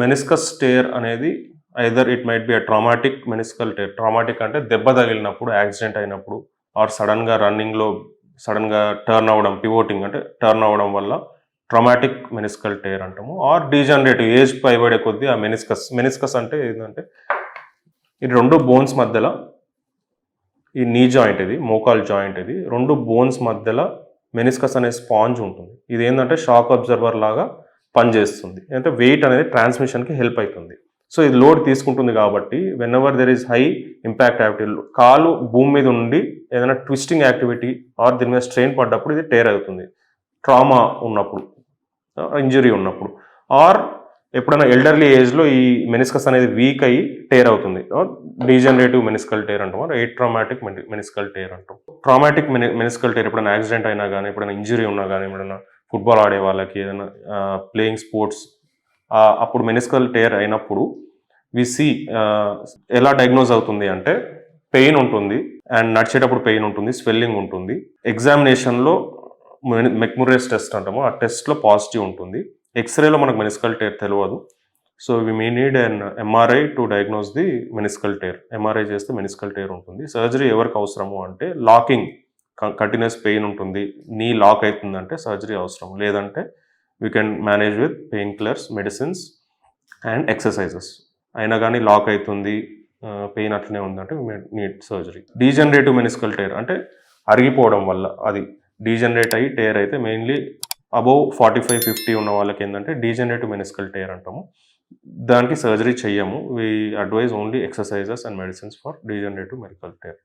Meniscus tear అనేది either it might be a traumatic meniscal tear. Traumatic అంటే దెబ్బ తగిలినప్పుడు, యాక్సిడెంట్ అయినప్పుడు ఆర్ సడన్‌గా రన్నింగ్‌లో సడన్‌గా టర్న్ అవ్వడం, పివోటింగ్ అంటే టర్న్ అవ్వడం వల్ల ట్రామాటిక్ మెనిస్కల్ టేర్ అంటాము. ఆర్ డీజనరేటివ్ ఏజ్ పైబడే కొద్దీ ఆ మెనిస్కస్ అంటే ఏంటంటే ఈ 2 బోన్స్ మధ్యలో ఈ నీ జాయింట్ ఇది మోకాల్ జాయింట్ ఇది 2 బోన్స్ మధ్యలో మెనిస్కస్ అనే స్పాంజ్ ఉంటుంది. ఇది ఏంటంటే షాక్ అబ్జర్వర్ లాగా పనిచేస్తుంది. అంటే వెయిట్ అనేది ట్రాన్స్మిషన్కి హెల్ప్ అవుతుంది. సో ఇది లోడ్ తీసుకుంటుంది కాబట్టి when ever there is high impact activity, కాలు భూమి మీద ఉండి ఏదైనా ట్విస్టింగ్ యాక్టివిటీ ఆర్ దీని మీద స్ట్రెయిన్ పడ్డప్పుడు ఇది టేర్ అవుతుంది. ట్రామా ఉన్నప్పుడు, ఇంజరీ ఉన్నప్పుడు, ఆర్ ఎప్పుడైనా ఎల్డర్లీ ఏజ్లో ఈ మెనిస్కస్ అనేది వీక్ అయ్యి టేర్ అవుతుంది. డీజనరేటివ్ మెనిస్కల్ టేర్ అంటాం, ట్రామాటిక్ మెనిస్కల్ టేర్ అంటాం. ట్రామాటిక్ మెనిస్కల్ టేర్ ఎప్పుడైనా యాక్సిడెంట్ అయినా కానీ, ఎప్పుడైనా ఇంజరీ ఉన్నా కానీ, ఎప్పుడైనా ఫుట్బాల్ ఆడే వాళ్ళకి ఏదైనా ప్లేయింగ్ స్పోర్ట్స్ అప్పుడు మెనిస్కల్ టేర్ అయినప్పుడు సి ఎలా డయాగ్నోజ్ అవుతుంది అంటే పెయిన్ ఉంటుంది అండ్ నడిచేటప్పుడు పెయిన్ ఉంటుంది, స్వెల్లింగ్ ఉంటుంది. ఎగ్జామినేషన్లో మెక్మురేస్ టెస్ట్ అంటాము, ఆ టెస్ట్లో పాజిటివ్ ఉంటుంది. ఎక్స్రేలో మనకు మెనిస్కల్ టేర్ తెలియదు. So we me need and MRI to diagnose the meniscal tear. MRI చేస్తే మెనిస్కల్ టేర్ ఉంటుంది. సర్జరీ ఎవరికి అవసరము అంటే లాకింగ్, కంటిన్యూస్ పెయిన్ ఉంటుంది, నీ లాక్ అవుతుందంటే సర్జరీ అవసరం. లేదంటే we can manage with pain killers, medicines and exercises. అయినా కానీ లాక్ అవుతుంది, పెయిన్ అట్లనే ఉందంటే need surgery. Degenerative meniscal tear అంటే అరిగిపోవడం వల్ల, అది డీజనరేట్ అయ్యి టేర్ అయితే మెయిన్లీ అబోవ్ 45-50 ఉన్న వాళ్ళకి ఏంటంటే డీజనరేటివ్ మెనిస్కల్ టేర్ అంటాము. దానికి సర్జరీ చెయ్యము. We advise only exercises and medicines for degenerative meniscal tear.